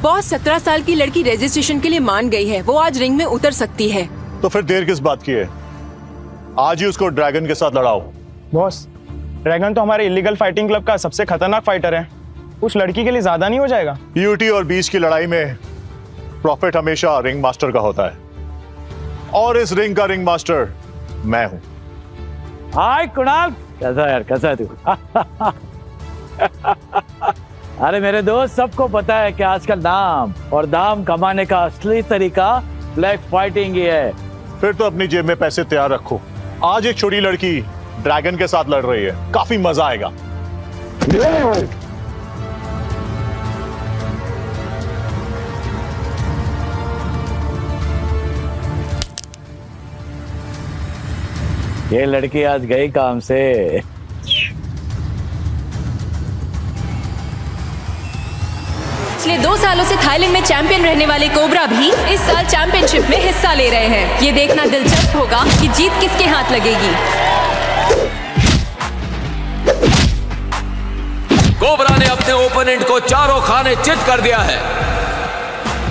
Boss 17 साल की लड़की रजिस्ट्रेशन के लिए मान गई है, वो आज रिंग में उतर सकती है। तो फिर देर किस बात की है? आज ही उसको ड्रैगन के साथ लड़ाओ। बॉस, ड्रैगन तो हमारे इलीगल फाइटिंग क्लब का सबसे खतरनाक फाइटर है। उस लड़की के लिए ज्यादा नहीं हो जाएगा? यूटी और बीच की लड़ाई में प्रॉफिट हमेशा रिंग मास्टर का होता है, और इस रिंग का रिंग मास्टर मैं हूं। हाय कुणाल, कैसा यार, कैसा है तू? अरे मेरे दोस्त, सबको पता है कि आजकल नाम और दाम कमाने का असली तरीका ब्लैक फाइटिंग ही है। फिर तो अपनी जेब में पैसे तैयार रखो। आज एक छोटी लड़की ड्रैगन के साथ लड़ रही है, काफी मजा आएगा। ये लड़की आज गई काम से। पिछले 2 सालों से थाईलैंड में चैंपियन रहने वाले कोबरा भी इस साल चैंपियनशिप में हिस्सा ले रहे हैं। ये देखना दिलचस्प होगा कि जीत किसके हाथ लगेगी। कोबरा ने अपने ओपोनेंट को चारों खाने चित कर दिया है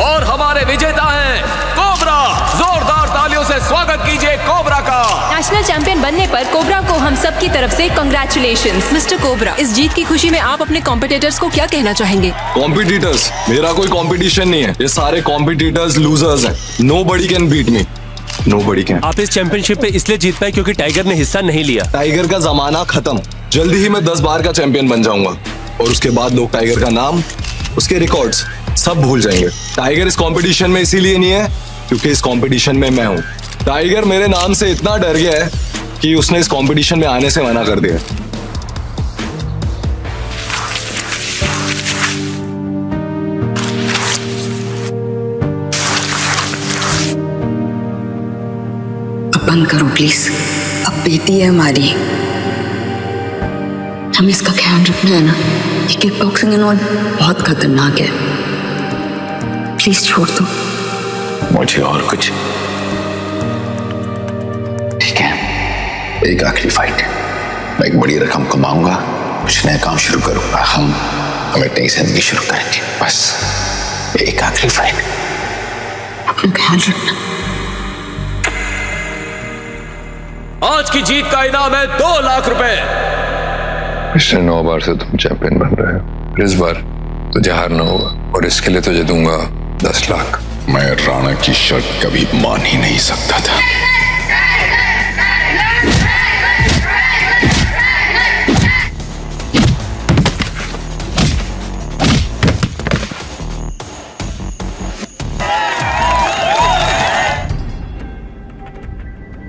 और हमारे विजेता हैं कोबरा। जोरदार तालियों से स्वागत कीजिए कोबरा का। नेशनल चैंपियन बनने पर कोबरा को हम सब की तरफ से कांग्रेचुलेशंस। मिस्टर कोबरा, इस जीत की खुशी में आप अपने कॉम्पिटिटर्स को क्या कहना चाहेंगे? कॉम्पिटिटर्स? मेरा कोई कॉम्पिटिशन नहीं है, ये सारे कॉम्पिटिटर्स लूजर्स हैं। Nobody can beat me, nobody can. आप इस चैंपियनशिप पे इसलिए जीत पाए क्योंकि टाइगर ने हिस्सा नहीं लिया। टाइगर का जमाना खत्म, जल्दी ही मैं 10 बार का चैंपियन बन जाऊंगा और उसके बाद लोग टाइगर का नाम, उसके रिकॉर्ड्स सब भूल जाएंगे। टाइगर इस कंपटीशन में इसीलिए नहीं है क्योंकि इस कंपटीशन में मैं हूं। टाइगर मेरे नाम से इतना डर गया है कि उसने इस कंपटीशन में आने से मना कर दिया। अब बंद करो प्लीज, अब बेटी है हमारी, हमें इसका ख्याल रखना है ना। ये किक बॉक्सिंग एंड ऑल बहुत खतरनाक है, प्लीज छोड़ दो मुझे। और कुछ ठीक है, एक आखिरी फाइट, मैं एक बड़ी रकम कमाऊंगा, कुछ नया काम शुरू करूंगा, हम एक नई जिंदगी शुरू करेंगे। बस एक आखिरी फाइट, अपना ख्याल रखना। आज की जीत का इनाम है 2 लाख रुपए। पिछले 9 बार से तुम चैंपियन बन रहे हो, इस बार तुझे हारना होगा और इसके लिए तुझे दूंगा 10 लाख। मैं राणा की शर्त कभी मान ही नहीं सकता था।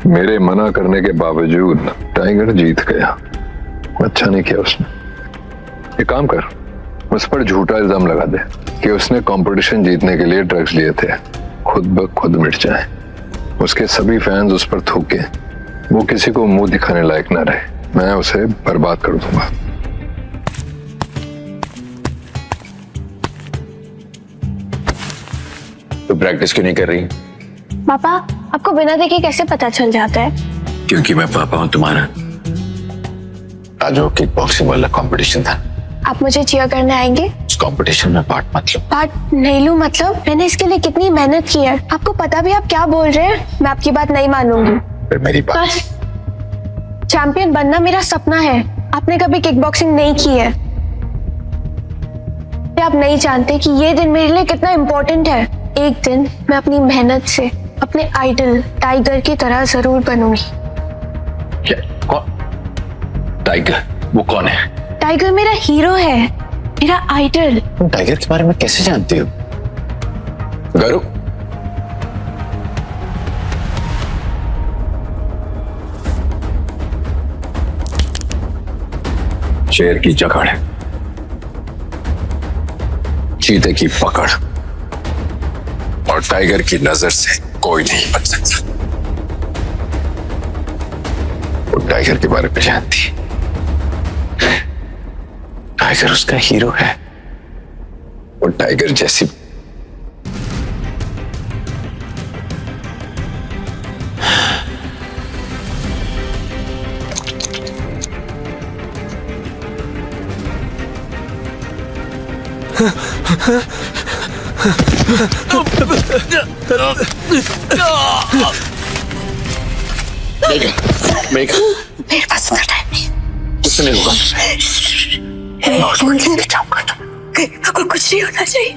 मेरे मना करने के बावजूद टाइगर जीत गया। अच्छा नहीं किया उसने। ये काम कर, उस पर झूठा इल्जाम लगा दे कि उसने कंपटीशन जीतने के लिए ड्रग्स लिए थे, खुद ब खुद मिट जाए। उसके सभी फैंस उस पर थूके, वो किसी को मुंह दिखाने लायक ना रहे। मैं उसे बर्बाद कर दूंगा। तो प्रैक्टिस क्यों नहीं कर रही? पापा, आपको बिना देखे कैसे पता चल जाता है? क्योंकि मैं पापा हूं तुम्हारा। आज वो किक बॉक्सिंग वाला कंपटीशन था, आप मुझे चीयर करने आएंगे? उस कंपटीशन में पार्ट मत लो। पार्ट नहीं लूं मतलब? मैंने इसके लिए कितनी मेहनत की है, आपको पता भी आप क्या बोल रहे हैं? मैं आपकी बात नहीं मानूंगी। फिर मेरी बात। बस चैंपियन बनना मेरा सपना है, आपने कभी किक बॉक्सिंग नहीं की है। आप नहीं जानते कि ये दिन मेरे लिए कितना इम्पोर्टेंट है। एक दिन मैं अपनी मेहनत से अपने आइडल टाइगर की तरह जरूर बनूंगी। क्या? कौन? टाइगर? वो कौन है? टाइगर मेरा हीरो है, मेरा आइडल। तुम टाइगर के बारे में कैसे जानती हो? गरु, शेर की जकड़, चीते की पकड़ और टाइगर की नजर से कोई नहीं बच सकता। वो टाइगर के बारे में जानती, टाइगर उसका हीरो है। वो टाइगर जैसी मेरे पास उतना टाइम नहीं। कुछ नहीं होगा। फोन लेके जाऊंगा तो आपको कुछ नहीं होना चाहिए।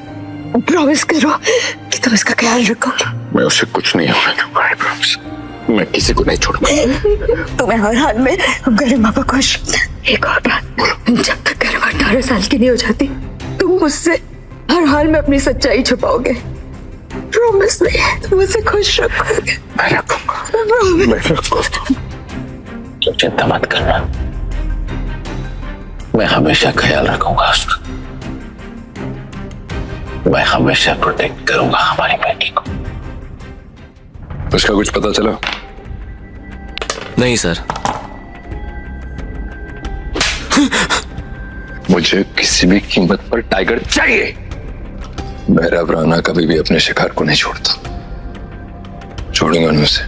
प्रॉमिस करो कि तुम इसका ख्याल रखोगे। मैं उसे कुछ नहीं होने दूंगा। I promise। मैं किसी को नहीं छोड़ूंगा। तुम्हें हर हाल में हम करें पापा खुश। एक और बात, जब तक गर्म 18 साल की नहीं हो जाती तुम मुझसे हर हाल में अपनी सच्चाई छुपाओगे। प्रॉमिस में तुम मुझसे खुश रखोगे। मैं रखूंगा। मैं रखूंगा। तो चिंता मत करना, मैं हमेशा ख्याल रखूंगा उसका। मैं हमेशा प्रोटेक्ट करूंगा हमारी बेटी को। उसका कुछ पता चला? नहीं सर। मुझे किसी भी कीमत पर टाइगर चाहिए। भैरव राणा कभी भी अपने शिकार को नहीं छोड़ता। छोड़ूंगा नहीं उसे।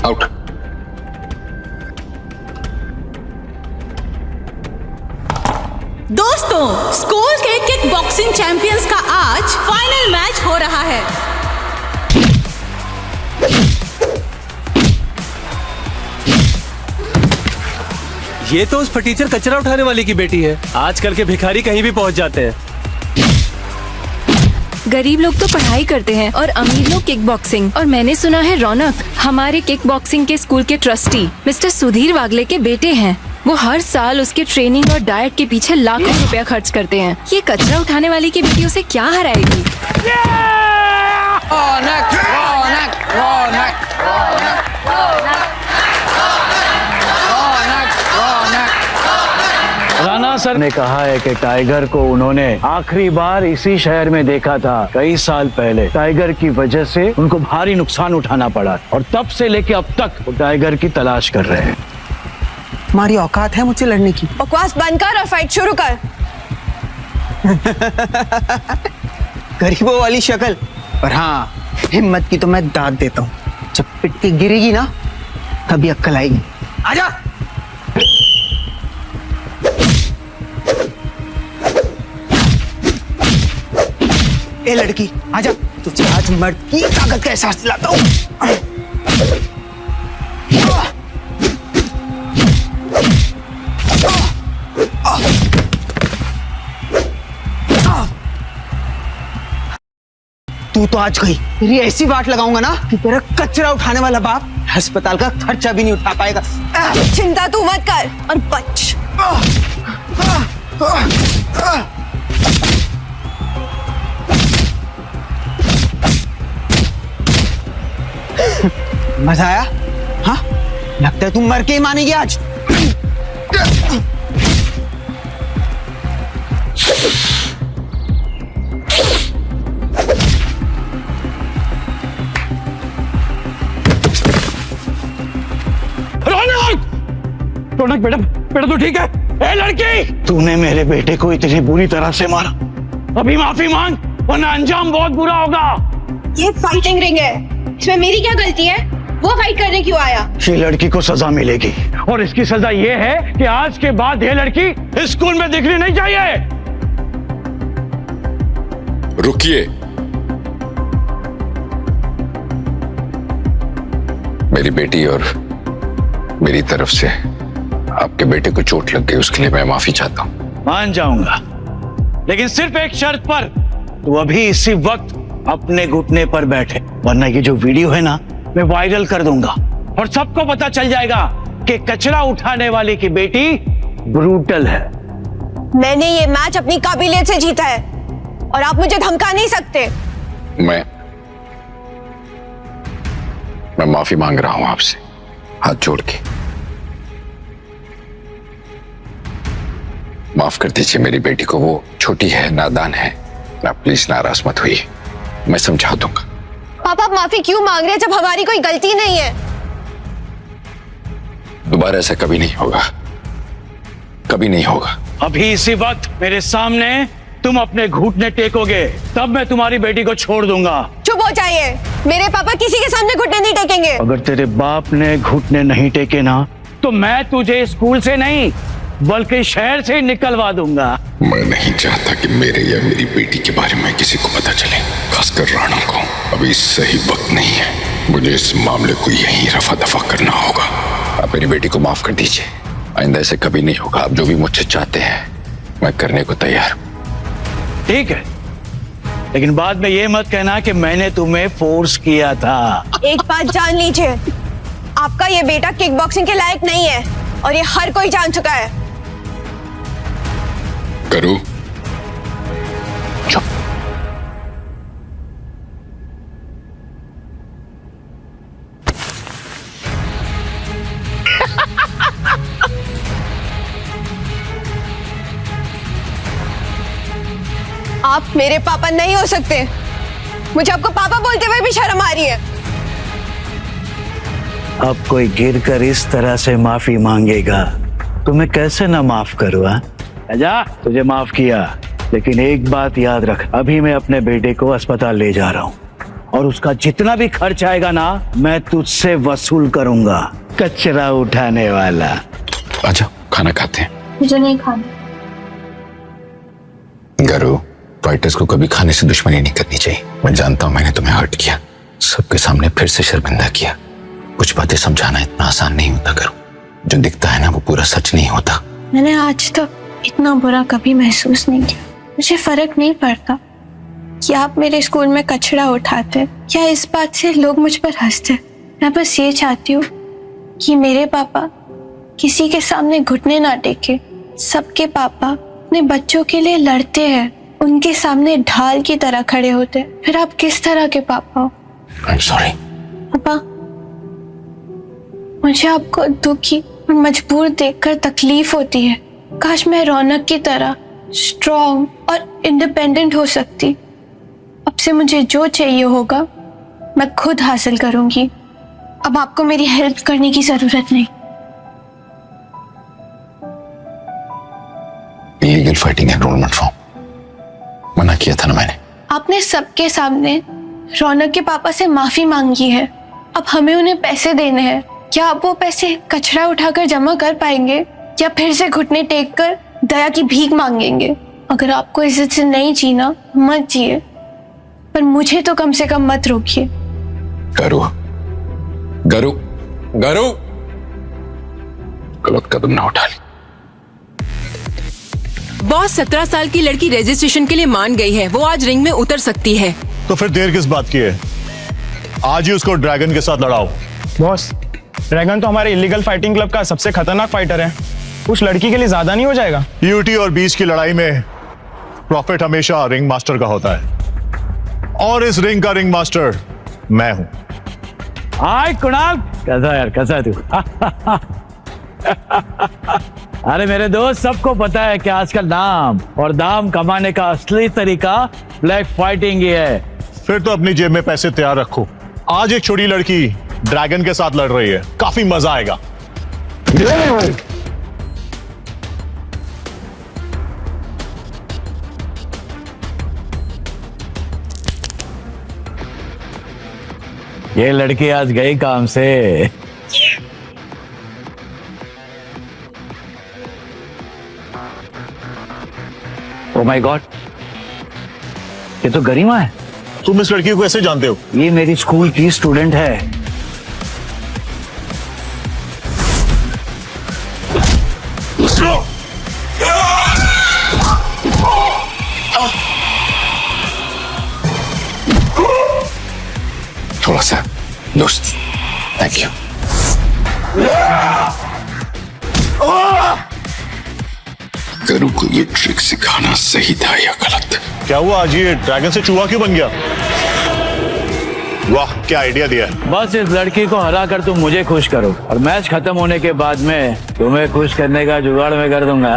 आउट। दोस्तों, स्कूल के किक बॉक्सिंग चैंपियंस का आज फाइनल मैच हो रहा है। ये तो उस फटीचर कचरा उठाने वाले की बेटी है। आजकल के भिखारी कहीं भी पहुंच जाते हैं। गरीब लोग तो पढ़ाई करते हैं और अमीर लोग किक बॉक्सिंग। और मैंने सुना है रौनक हमारे किक बॉक्सिंग के स्कूल के ट्रस्टी मिस्टर सुधीर वागले के बेटे हैं। वो हर साल उसके ट्रेनिंग और डाइट के पीछे लाखों रुपया खर्च करते हैं। ये कचरा उठाने वाली की बेटी उसे क्या हराएगी? राणा सर ने कहा है कि टाइगर को उन्होंने आखिरी बार इसी शहर में देखा था कई साल पहले। टाइगर की वजह से उनको भारी नुकसान उठाना पड़ा और तब से लेके अब तक वो टाइगर की तलाश कर रहे हैं। हमारी औकात है मुझसे लड़ने की। बकवास बंद कर और फाइट शुरू कर। गरीबों वाली शक्ल, पर हाँ हिम्मत की तो मैं दाद देता हूँ। जब पिट्टी गिरेगी ना तभी अक्ल आएगी। आजा। ए लड़की आजा, तुझे आज मर्द की ताकत का एहसास दिलाता हूँ। तू तो आज गई, तेरी ऐसी वाट लगाऊंगा ना कि तेरा कचरा उठाने वाला बाप अस्पताल का खर्चा भी नहीं उठा पाएगा। चिंता तू मत कर और बच। मजा आया? हाँ, लगता है तुम मर के ही मानेगी आज। रौनक बेटा, बेटा तू ठीक है? ए लड़की, तूने मेरे बेटे को इतनी बुरी तरह से मारा, अभी माफी मांग वरना अंजाम बहुत बुरा होगा। ये फाइटिंग रिंग है, इसमें मेरी क्या गलती है? वो फाइट करने क्यों आया? ये लड़की को सजा मिलेगी और इसकी सजा ये है कि आज के बाद ये लड़की स्कूल में दिखनी नहीं चाहिए। रुकिए। मेरी बेटी और मेरी तरफ से आपके बेटे को चोट लग गई, उसके लिए मैं माफी चाहता हूं। मान जाऊंगा, लेकिन सिर्फ एक शर्त पर। तू अभी इसी वक्त अपने घुटने पर बैठे, वरना ये जो वीडियो है ना मैं वायरल कर दूंगा और सबको पता चल जाएगा कि कचरा उठाने वाले की बेटी ब्रूटल है। मैंने ये मैच अपनी काबिलियत से जीता है और आप मुझे धमका नहीं सकते। मैं माफी मांग रहा हूं आपसे, हाथ जोड़ के। माफ कर दीजिए मेरी बेटी को, वो छोटी है, नादान है। ना प्लीज नाराज मत हुई, मैं समझा दूंगा। पापा आप माफी क्यों मांग रहे हैं जब हमारी कोई गलती नहीं है? दोबारा ऐसा कभी नहीं होगा, कभी नहीं होगा। अभी इसी वक्त मेरे सामने तुम अपने घुटने टेकोगे, तब मैं तुम्हारी बेटी को छोड़ दूंगा। चुप हो जाइए, मेरे पापा किसी के सामने घुटने नहीं टेकेंगे। अगर तेरे बाप ने घुटने नहीं टेके ना, तो मैं तुझे स्कूल से नहीं बल्कि शहर से ही निकलवा दूंगा। मैं नहीं चाहता कि मेरे या मेरी बेटी के बारे में किसी को पता चले, खासकर राणा को। अभी सही वक्त नहीं है, मुझे इस मामले को यहीं रफा दफा करना होगा। आप मेरी बेटी को माफ कर दीजिए, आइंदा ऐसे कभी नहीं होगा। आप जो भी मुझसे चाहते हैं मैं करने को तैयार हूं। ठीक है, लेकिन बाद में ये मत कहना कि मैंने तुम्हें फोर्स किया था। एक बात जान लीजिए, आपका ये बेटा किक बॉक्सिंग के लायक नहीं है और ये हर कोई जान चुका है। करूं? चुप। आप मेरे पापा नहीं हो सकते। मुझे आपको पापा बोलते हुए भी शर्म आ रही है। अब कोई गिरकर इस तरह से माफी मांगेगा तो मैं कैसे ना माफ करूं? जा, तुझे माफ किया, लेकिन एक बात याद रख, अभी मैं अपने बेटे को अस्पताल ले जा रहा हूं और उसका जितना भी खर्च आएगा ना मैं तुझसे वसूल करूंगा, कचरा उठाने वाला। अच्छा, खाना खाते हैं। मुझे नहीं खाना। गरु, फाइटर्स को कभी खाने से दुश्मनी नहीं करनी चाहिए। मैं जानता हूं मैंने तुम्हें हर्ट किया, सबके सामने फिर से शर्मिंदा किया। कुछ बातें समझाना इतना आसान नहीं होता गरु, जो दिखता है ना वो पूरा सच नहीं होता। मैंने आज तक इतना बुरा कभी महसूस नहीं किया। मुझे फर्क नहीं पड़ता कि आप मेरे स्कूल में कचरा उठाते या इस बात से लोग मुझ पर हंसते। मैं बस ये चाहती हूँ कि मेरे पापा किसी के सामने घुटने ना टेके। सबके पापा अपने बच्चों के लिए लड़ते हैं, उनके सामने ढाल की तरह खड़े होते हैं। फिर आप किस तरह के पापा हो? I'm sorry। पापा, मुझे आपको दुखी और मजबूर देखकर तकलीफ होती है। काश मैं रौनक की तरह स्ट्रॉन्ग और इंडिपेंडेंट हो सकती। अब से मुझे जो चाहिए होगा मैं खुद हासिल करूंगी। अब आपको मेरी हेल्प करने की जरूरत नहीं। इलीगल फाइटिंग एनरोलमेंट फॉर्म मना किया था ना मैंने। आपने सबके सामने रौनक के पापा से माफी मांगी है। अब हमें उन्हें पैसे देने हैं। क्या आप वो पैसे कचरा उठाकर जमा कर पाएंगे या फिर से घुटने टेक कर दया की भीख मांगेंगे? अगर आपको इज्जत से नहीं जीना मत जिए, पर मुझे तो कम से कम मत रोकिए। गरु, गरु, गरु, गलत कदम ना उठा ली। बॉस, 17 साल की लड़की रजिस्ट्रेशन के लिए मान गई है। वो आज रिंग में उतर सकती है। तो फिर देर किस बात की है? आज ही उसको ड्रैगन के साथ लड़ाओ। बॉस, ड्रैगन तो हमारे इलीगल फाइटिंग क्लब का सबसे खतरनाक फाइटर है। उस लड़की के लिए ज्यादा नहीं हो जाएगा? यूटी और बीच की लड़ाई में प्रॉफिट हमेशा रिंग मास्टर का होता है और इस रिंग का रिंग मास्टर मैं हूं। हाय कुणाल, कैसा यार, कैसा है तू? अरे मेरे दोस्त, सबको पता है कि आजकल नाम और दाम कमाने का असली तरीका ब्लैक फाइटिंग ही है। फिर तो अपनी जेब में पैसे तैयार रखो। आज एक छोटी लड़की ड्रैगन के साथ लड़ रही है, काफी मजा आएगा। ये लड़की आज गई काम से। ओ माय गॉड, ये तो गरिमा है। तुम इस लड़की को कैसे जानते हो? ये मेरी स्कूल की स्टूडेंट है। थोड़ा सा दोस्त, थैंक यू। गरु को ये ट्रिक सिखाना सही था या गलत? क्या हुआ, आज ये ड्रैगन से चूहा क्यों बन गया? वाह, क्या आइडिया दिया है। बस इस लड़की को हरा कर तुम मुझे खुश करो और मैच खत्म होने के बाद में तुम्हें खुश करने का जुगाड़ मैं कर दूंगा।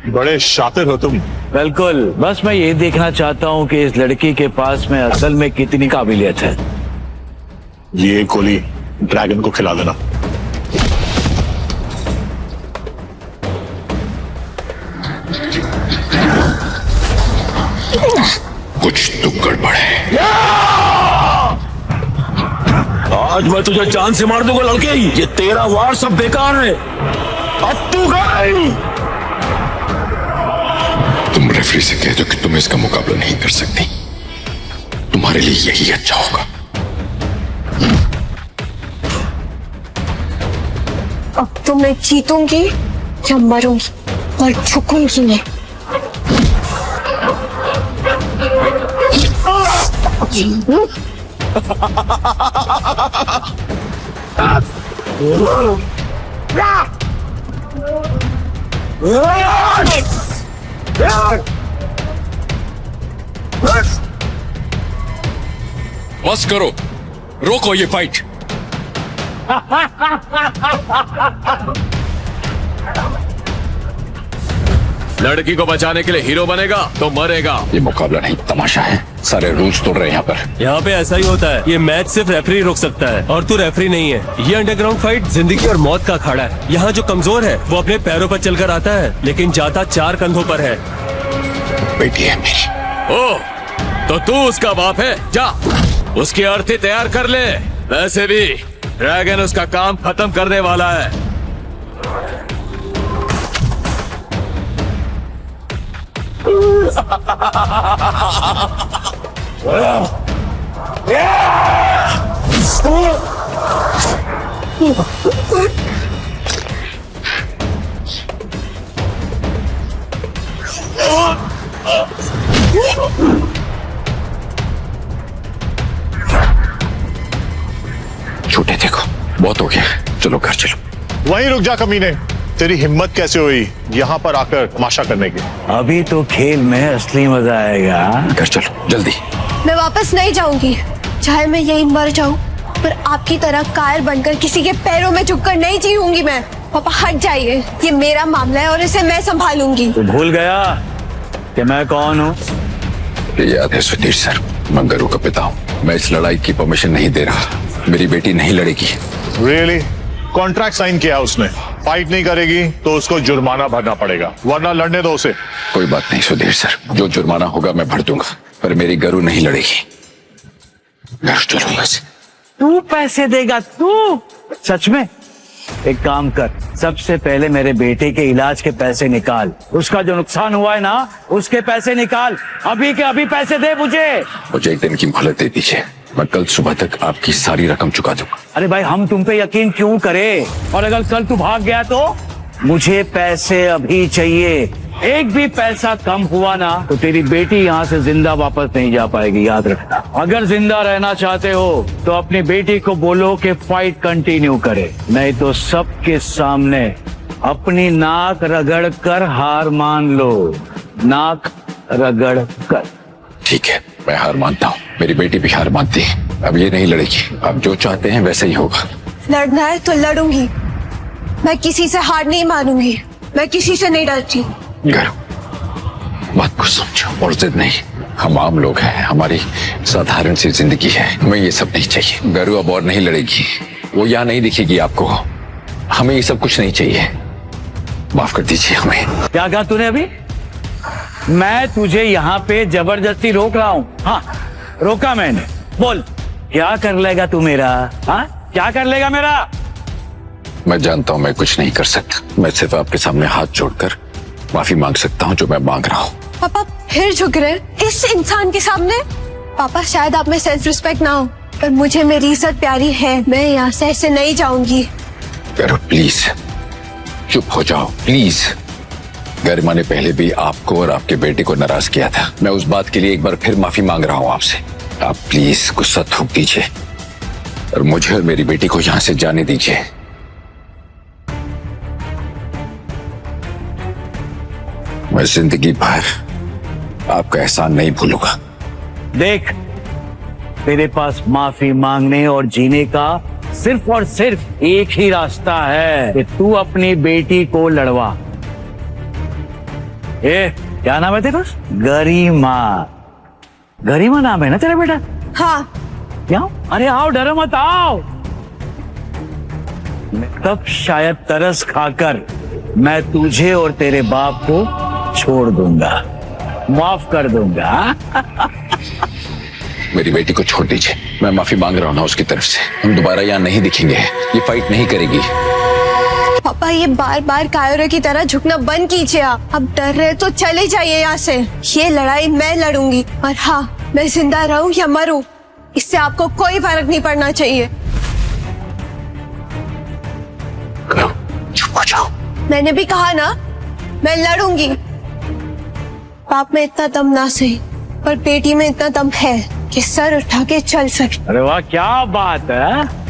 बड़े शातिर हो तुम। बिल्कुल, बस मैं ये देखना चाहता हूँ कि इस लड़की के पास में असल में कितनी काबिलियत है। ये गोली ड्रैगन को खिला देना। कुछ तो गड़बड़ है। आज मैं तुझे जान से मार दूंगा लड़के। ये तेरा वार सब बेकार है। अब तू गई। तुम रेफरी से कह दो कि तुम इसका मुकाबला नहीं कर सकती। तुम्हारे लिए यही अच्छा होगा। अब तो मैं जीतूंगी या मरूंगी और झुकूंगी नहीं। बस करो, रोको ये फाइट। लड़की को बचाने के लिए हीरो बनेगा तो मरेगा। ये मुकाबला नहीं, तमाशा है। सारे रूल्स तोड़ रहे हैं यहाँ पर। यहाँ पे ऐसा ही होता है। ये मैच सिर्फ रेफरी रोक सकता है और तू रेफरी नहीं है। ये अंडरग्राउंड फाइट जिंदगी और मौत का अखाड़ा है। यहाँ जो कमजोर है वो अपने पैरों पर चलकर आता है, लेकिन जाता 4 कंधों पर है। बेटी है मेरी। ओ, तो तू उसका बाप है। जा उसकी अर्थी तैयार कर ले। वैसे भी ड्रैगन उसका काम खत्म करने वाला है। छूटे देखो, बहुत हो गया। चलो घर चलो। वहीं रुक जा कमीने। तेरी हिम्मत कैसे हुई यहाँ पर आकर तमाशा करने की? अभी तो खेल में असली मजा आएगा। घर चलो जल्दी। मैं वापस नहीं जाऊंगी, चाहे मैं यहीं मर जाऊं, पर आपकी तरह कायर बनकर किसी के पैरों में झुककर नहीं जीऊंगी मैं। पापा हट जाइए, ये मेरा मामला है और इसे मैं संभालूंगी। तू भूल गया कि मैं कौन हूँ? याद है सुधीर सर, मैं गरु का पिता हूँ। मैं इस लड़ाई की परमिशन नहीं दे रहा। मेरी बेटी नहीं लड़ेगी। रियली? कॉन्ट्रैक्ट साइन किया उसने। फाइट नहीं करेगी तो उसको जुर्माना भरना पड़ेगा, वरना लड़ने दो उसे। कोई बात नहीं सुधीर सर, जो जुर्माना होगा मैं भर दूंगा, पर मेरी गरु नहीं लड़ेगी। घर चलो बस। तू पैसे देगा? तू सच में? एक काम कर, सबसे पहले मेरे बेटे के इलाज के पैसे निकाल। उसका जो नुकसान हुआ है ना, उसके पैसे निकाल। अभी के अभी पैसे दे मुझे। मुझे एक दिन की मोहलत दे दीजिए, मैं कल सुबह तक आपकी सारी रकम चुका दूंगा। अरे भाई, हम तुम पे यकीन क्यों करें? और अगर कल तू भाग गया तो? मुझे पैसे अभी चाहिए। एक भी पैसा कम हुआ ना तो तेरी बेटी यहाँ से जिंदा वापस नहीं जा पाएगी, याद रखना। अगर जिंदा रहना चाहते हो तो अपनी बेटी को बोलो कि फाइट कंटिन्यू करे, नहीं तो सबके सामने अपनी नाक रगड़ कर हार मान लो। नाक रगड़ कर। ठीक है, मैं हार मानता हूँ। मेरी बेटी भी हार मानती है। अब ये नहीं लड़ेगी। आप जो चाहते हैं वैसे ही होगा। लड़ना है तो लड़ूंगी, मैं किसी से हार नहीं मानूंगी। मैं किसी से नहीं डरती। गरु, बात को समझो और जिद नहीं। हम आम लोग हैं, हमारी साधारण सी जिंदगी है, हमें ये सब नहीं चाहिए। गरु अब और नहीं लड़ेगी, वो यहाँ नहीं दिखेगी आपको। हमें ये सब कुछ नहीं चाहिए। माफ कर दीजिए हमें। क्या कहा तूने अभी? मैं तुझे यहाँ पे जबरदस्ती रोक रहा हूँ? हाँ, रोका मैंने। बोल, क्या कर लेगा तू मेरा? हाँ, क्या कर लेगा मेरा? मैं जानता हूँ मैं कुछ नहीं कर सकता। मैं सिर्फ आपके सामने हाथ जोड़कर माफी मांग सकता हूँ, जो मैं मांग रहा हूँ। पापा फिर झुक रहे इस इंसान के सामने? पापा शायद आप में सेल्फ रिस्पेक्ट ना हो, पर मुझे मेरी इज्जत प्यारी है। मैं यहाँ से ऐसे नहीं जाऊंगी। गरु प्लीज चुप हो जाओ प्लीज। गरिमा ने पहले भी आपको और आपके बेटे को नाराज किया था। मैं उस बात के लिए एक बार फिर माफी मांग रहा हूँ आपसे। आप प्लीज गुस्सा थूक दीजिए और मुझे और मेरी बेटी को यहाँ से जाने दीजिए। मैं जिंदगी भर आपका एहसान नहीं भूलूंगा। देख, तेरे पास माफी मांगने और जीने का सिर्फ और सिर्फ एक ही रास्ता है कि तू अपनी बेटी को लड़वा। क्या नाम है तेरा? गरिमा। गरिमा नाम है ना तेरा बेटा? हाँ। क्या? अरे आओ, डरो मत, आओ। तब शायद तरस खाकर मैं तुझे और तेरे बाप को छोड़ दूंगा, माफ कर दूंगा। मेरी बेटी को छोड़ दीजिए। मैं माफी मांग रहा हूँ ना उसकी तरफ से। हम दोबारा यहाँ नहीं दिखेंगे। ये फाइट नहीं करेगी। पापा ये बार बार कायरों की तरह झुकना बंद कीजिए। आप अब डर रहे तो चले जाइए यहाँ से। ये लड़ाई मैं लड़ूंगी और हाँ, मैं जिंदा रहूं या मरूं, इससे आपको कोई फर्क नहीं पड़ना चाहिए। चुप हो जाओ। मैंने भी कहा ना, मैं लड़ूंगी। बाप में इतना दम ना सही, पर बेटी में इतना दम है कि सर उठा के चल सके। अरे वाह, क्या बात है।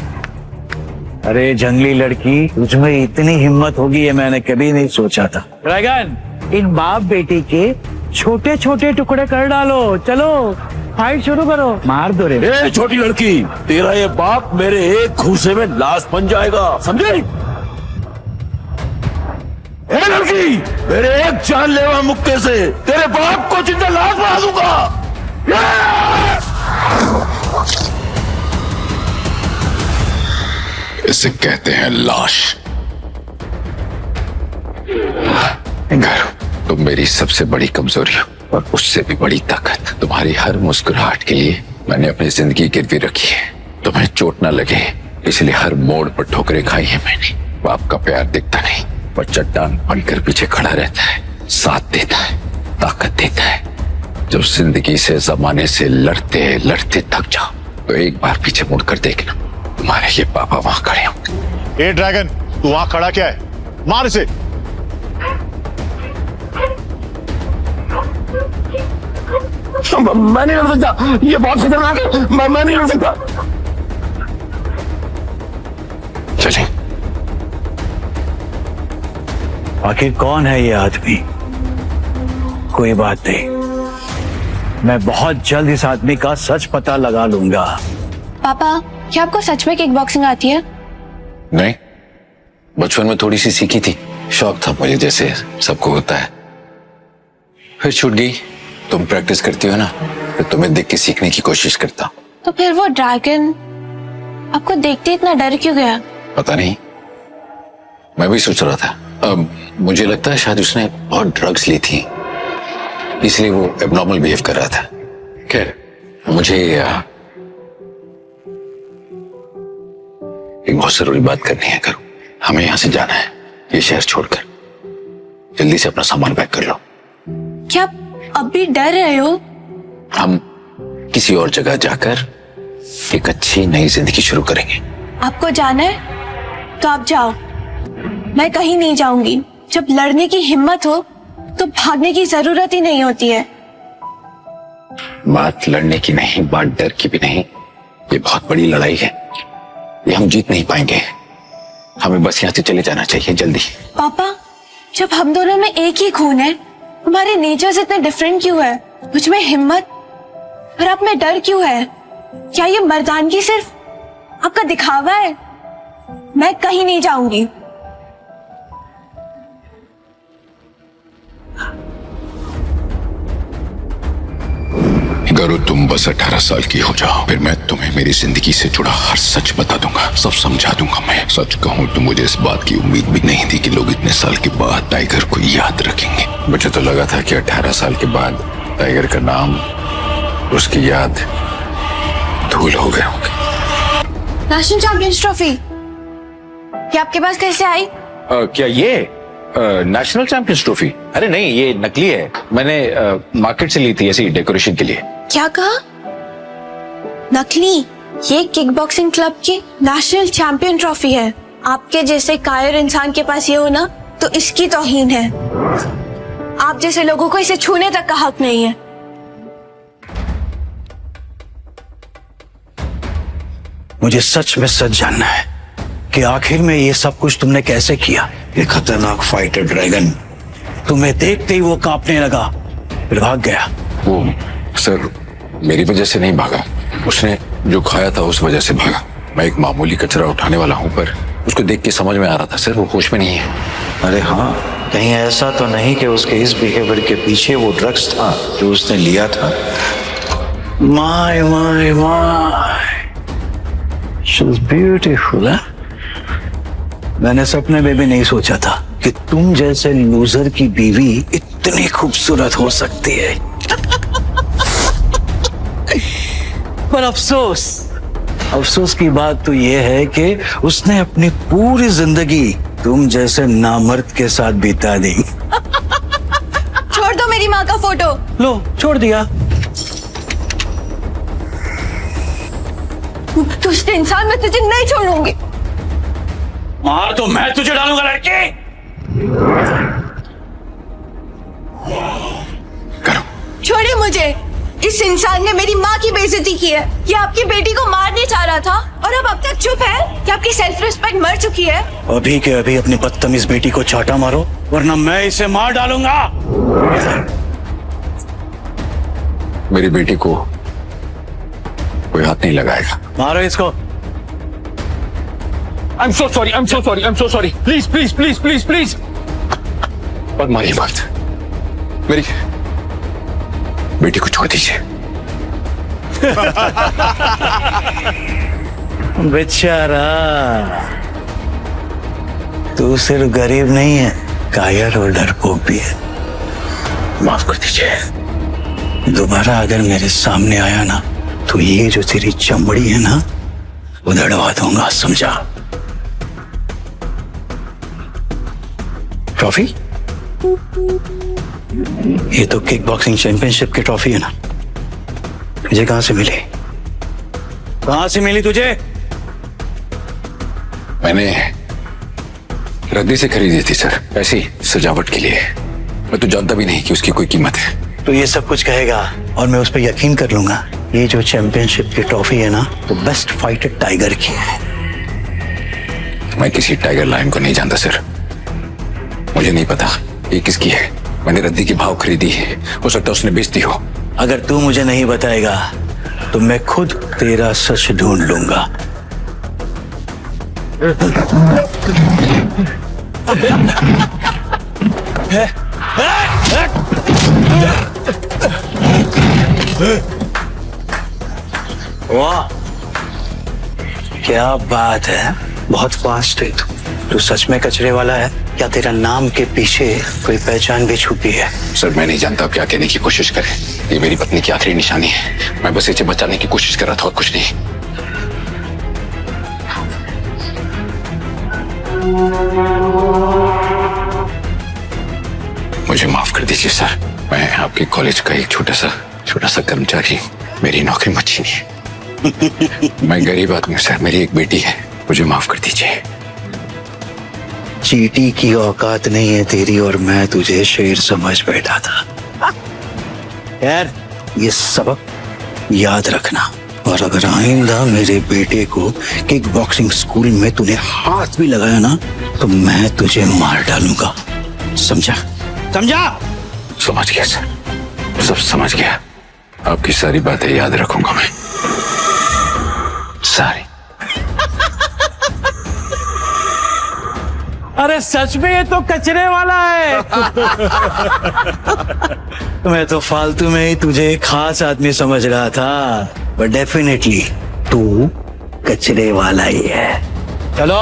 अरे जंगली लड़की, तुझमें इतनी हिम्मत होगी ये मैंने कभी नहीं सोचा था। ड्रैगन, इन बाप बेटी के छोटे छोटे टुकड़े कर डालो। चलो फाइट शुरू करो। मार दो रे। ए छोटी लड़की, तेरा ये बाप मेरे एक घूसे में लाश बन जाएगा, समझे? ए लड़की, मेरे एक जानलेवा मुक्के से तेरे बाप को जिंदा लाश बना दूंगा। इसे कहते हैं लाश। इंगारो, तुम मेरी सबसे बड़ी कमजोरी हो और उससे भी बड़ी ताकत। तुम्हारी हर मुस्कुराहट के लिए मैंने अपनी जिंदगी गिरवी रखी है। तुम्हें चोट ना लगे इसलिए हर मोड़ पर ठोकरें खाई है मैंने। बाप का प्यार दिखता नहीं, पर चट्टान बनकर पीछे खड़ा रहता है, साथ देता है, ताकत देता है। जब जिंदगी से, जमाने से लड़ते लड़ते थक जाओ तो एक बार पीछे मुड़कर देखना, तुम्हारे ये पापा वहां खड़े होंगे। ए ड्रैगन, तू वहां खड़ा क्या है? मार इसे। मैं नहीं लड़ सकता, ये बहुत खतरनाक है। मैं नहीं लड़ सकता। चलें। आखिर कौन है ये आदमी? कोई बात नहीं, मैं बहुत जल्द इस आदमी का सच पता लगा लूंगा। पापा, क्या आपको सच में किक बॉक्सिंग आती है? नहीं, बचपन में थोड़ी सी सीखी थी। शौक था मुझे, जैसे सबको होता है। फिर छूट गई। तुम प्रैक्टिस करती हो ना, तो तुम्हें देख के सीखने की कोशिश करता हूँ। तो फिर वो ड्रैगन आपको देखते इतना डर क्यों गया? पता नहीं, मैं भी सोच रहा था। मुझे लगता है शायद उसने बहुत ड्रग्स ली थी, इसलिए वो एबनॉर्मल बिहेव कर रहा था। खैर, मुझे एक बहुत जरूरी बात करनी है। करो, हमें यहाँ से जाना है, ये शहर छोड़कर। जल्दी से अपना सामान पैक कर लो। क्या आप अब भी डर रहे हो? हम किसी और जगह जाकर एक अच्छी नई जिंदगी शुरू करेंगे। आपको जाना है तो आप जाओ, मैं कहीं नहीं जाऊंगी। जब लड़ने की हिम्मत हो तो भागने की जरूरत ही नहीं होती है। बात लड़ने की नहीं, बात डर की भी नहीं। ये बहुत बड़ी लड़ाई है, ये हम जीत नहीं पाएंगे। हमें बस यहाँ से चले जाना चाहिए जल्दी। पापा, जब हम दोनों में एक ही खून है, हमारे नेचर्स इतने डिफरेंट क्यों है? मुझ में हिम्मत और आप में डर क्यों है? क्या ये मर्दानगी सिर्फ आपका दिखावा है? मैं कहीं नहीं जाऊंगी। गरु, तुम बस 18 साल की हो जाओ, फिर मैं तुम्हें मेरी जिंदगी से जुड़ा हर सच बता दूंगा, सब समझा दूंगा। मैं सच कहूँ तो मुझे इस बात की उम्मीद भी नहीं थी कि लोग इतने साल के बाद टाइगर को याद रखेंगे। मुझे तो लगा था कि 18 साल के बाद टाइगर का नाम, उसकी याद धूल हो गए होंगे। नेशनल चैंपियंस ट्रॉफी ये आपके पास कैसे आई? क्या ये नेशनल चैंपियंस ट्रॉफी? अरे नहीं, ये नकली है। मैंने मार्केट से ली थी ऐसी डेकोरेशन के लिए। क्या कहा? नकली? ये किक बॉक्सिंग क्लब की नेशनल चैंपियन ट्रॉफी है। आपके जैसे कायर इंसान के पास ये हो ना, तो इसकी तौहीन है। आप जैसे लोगों को इसे छूने तक का हक नहीं है। मुझे सच में सच जानना है कि आखिर में ये सब कुछ तुमने कैसे किया। ये खतरनाक फाइटर ड्रैगन, तुम्हें देखते ही वो कांपने लगा, फिर भाग गया। वो सर मेरी वजह से नहीं भागा, उसने जो खाया था उस वजह से भागा। मैं एक मामूली कचरा उठाने वाला हूँ, पर उसको देख के समझ में आ रहा था सर वो होश में नहीं है। अरे हाँ, कहीं ऐसा तो नहीं कि उसके इस बिहेवियर के पीछे वो ड्रग्स था जो उसने लिया था। My my my, she is beautiful. मैंने सपने में भी नहीं सोचा था कि तुम जैसे लूजर की बीवी इतनी खूबसूरत हो सकती है। पर अफसोस की बात तो ये है कि उसने अपनी पूरी जिंदगी तुम जैसे नामर्द के साथ बिता दी। छोड़ दो मेरी माँ का फोटो। लो छोड़ दिया। दुष्ट इंसान, मैं तुझे नहीं छोड़ूंगी। मार तो मैं तुझे डालूंगा लड़की। छोड़िए मुझे। इस इंसान ने मेरी माँ की बेइज्जती की है। ये आपकी बेटी को मारने चाह रहा था और अब तक चुप है कि आपकी सेल्फ रिस्पेक्ट मर चुकी है। अभी के अभी अपनी बदतमीज बेटी को चाटा मारो, वरना मैं इसे मार डालूंगा। मेरी बेटी को कोई हाथ नहीं लगाएगा। मारो इसको। I'm so sorry. Please. और मारिए मत। मेरी बेटी को छोड़ दीजिए। बेचारा, तू सिर्फ गरीब नहीं है, कायर और डरपोक भी है। माफ कर दीजिए। दोबारा अगर मेरे सामने आया ना तो ये जो तेरी चमड़ी है ना उधड़वा दूंगा, समझा? ट्रॉफी? ये तो किक बॉक्सिंग चैंपियनशिप की ट्रॉफी है ना। मुझे कहां से मिली? कहां से मिली तुझे? मैंने रद्दी से खरीदी थी सर, ऐसी सजावट के लिए। मैं तो जानता भी नहीं कि उसकी कोई कीमत है। तो ये सब कुछ कहेगा और मैं उस पर यकीन कर लूंगा। ये जो चैंपियनशिप की ट्रॉफी है ना तो बेस्ट फाइटर टाइगर की है। मैं किसी टाइगर लायन को नहीं जानता सर। मुझे नहीं पता ये किसकी है। मैंने रद्दी के भाव खरीदी है, हो सकता है उसने बेच दी हो। अगर तू मुझे नहीं बताएगा तो मैं खुद तेरा सच ढूंढ लूंगा। वाह, क्या बात है, बहुत फास्ट है तू सच में कचरे वाला है या तेरा नाम के पीछे कोई पहचान भी छुपी है? सर मैं नहीं जानता आप क्या कहने की कोशिश करें। ये मेरी पत्नी की आखिरी निशानी है। मैं बस इसे बचाने की कोशिश कर रहा था और कुछ नहीं। मुझे माफ कर दीजिए सर। मैं आपके कॉलेज का एक छोटा सा कर्मचारी हूँ। मेरी नौकरी मत छीनिए। मैं गरीब आदमी हूँ सर, मेरी एक बेटी है। मुझे माफ कर दीजिए। चींटी की औकात नहीं है तेरी और मैं तुझे शेर समझ बैठा था। यार ये सबक याद रखना, और अगर आइंदा मेरे बेटे को किक बॉक्सिंग स्कूल में तूने हाथ भी लगाया ना तो मैं तुझे मार डालूंगा, समझा? समझ गया सर, सब समझ गया। आपकी सारी बातें याद रखूंगा मैं, सारी। अरे सच में ये तो कचरे वाला है। मैं तो फालतू में ही तुझे एक खास आदमी समझ रहा था, बट डेफिनेटली तू कचरे वाला ही है। चलो।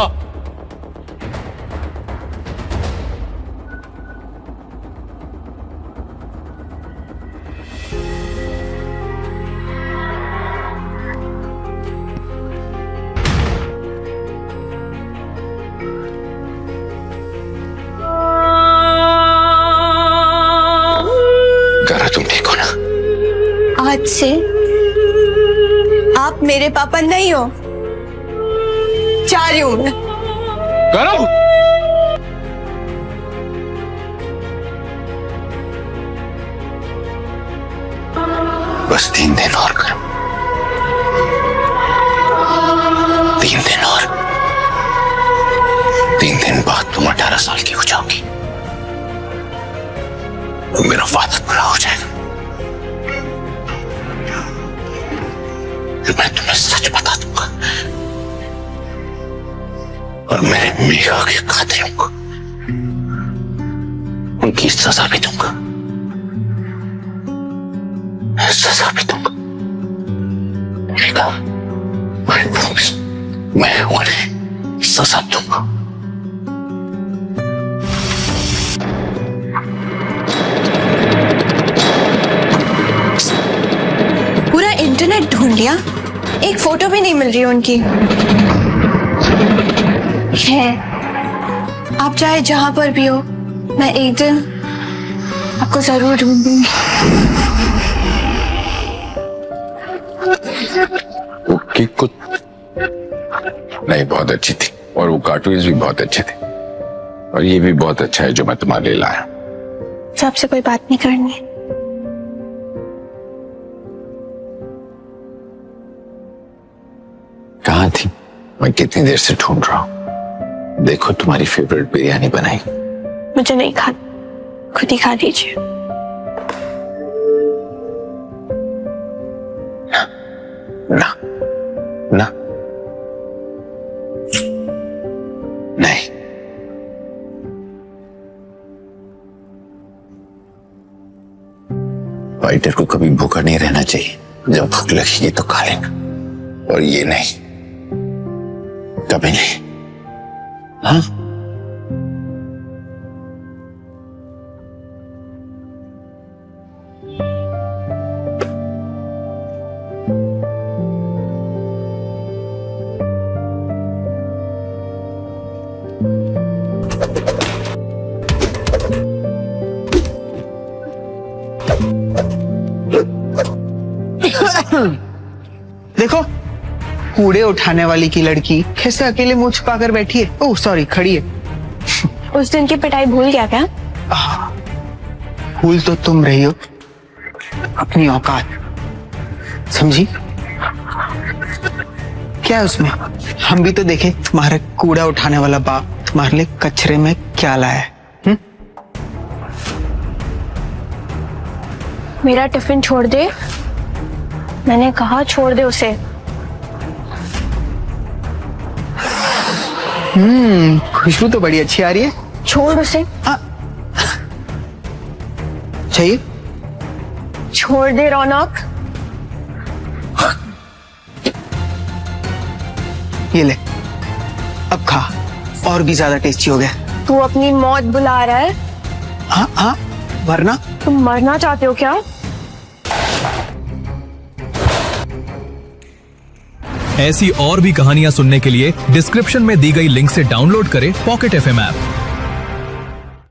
तुम ठीक हो ना? आज से आप मेरे पापा नहीं हो। जा रही हूं मैं। करो। बस 3 दिन और करो। 3 दिन और। 3 दिन बाद तुम 18 साल की हो जाओगी। मेरा वादा पूरा हो जाएगा। मैं तुम्हें सच बता दूंगा और मेरे मीरा के कातिलों को उनकी सजा भी दूंगा। सजा भी दूंगा। मैं उन्हें सजा दूंगा। पूरा इंटरनेट ढूंढ लिया, एक फोटो भी नहीं मिल रही उनकी। है, आप चाहे जहां पर भी हो, मैं एक दिन आपको जरूर ढूंढूंगी। वो केक कुछ नहीं, बहुत अच्छी थी और वो कार्टून्स भी बहुत अच्छे थे और ये भी बहुत अच्छा है जो मैं तुम्हारे लिए लाया। सबसे कोई बात नहीं करनी। कहाँ थी? मैं कितनी देर से ढूंढ रहा हूँ। देखो तुम्हारी फेवरेट बिरयानी बनाई। मुझे नहीं खाना, खुद ही खा लीजिए। ना ना नहीं, फाइटर को कभी भूखा नहीं रहना चाहिए। जब भूख लगेगी तो खा लेना, और ये नहीं, कभी नहीं। हाँ, देखो, कूड़े उठाने वाली की लड़की कैसे अकेले मुंह छुपाकर बैठी है। ओह सॉरी, खड़ी है। उस दिन की पिटाई भूल गया क्या? भूल तो तुम रही हो अपनी औकात, समझी? क्या है उसमें? हम भी तो देखे तुम्हारे कूड़ा उठाने वाला बाप तुम्हारे लिए कचरे में क्या लाया है। मेरा टिफिन छोड़ दे, मैंने कहा छोड़ दे उसे। खुशबू तो बड़ी अच्छी आ रही है। छोड़ उसे। चाहिए? छोड़ दे रौनक। ये ले, अब खा, और भी ज्यादा टेस्टी हो गया। तू अपनी मौत बुला रहा है? हाँ हाँ, वरना? तुम मरना चाहते हो क्या? ऐसी और भी कहानियां सुनने के लिए डिस्क्रिप्शन में दी गई लिंक से डाउनलोड करें पॉकेट FM ऐप।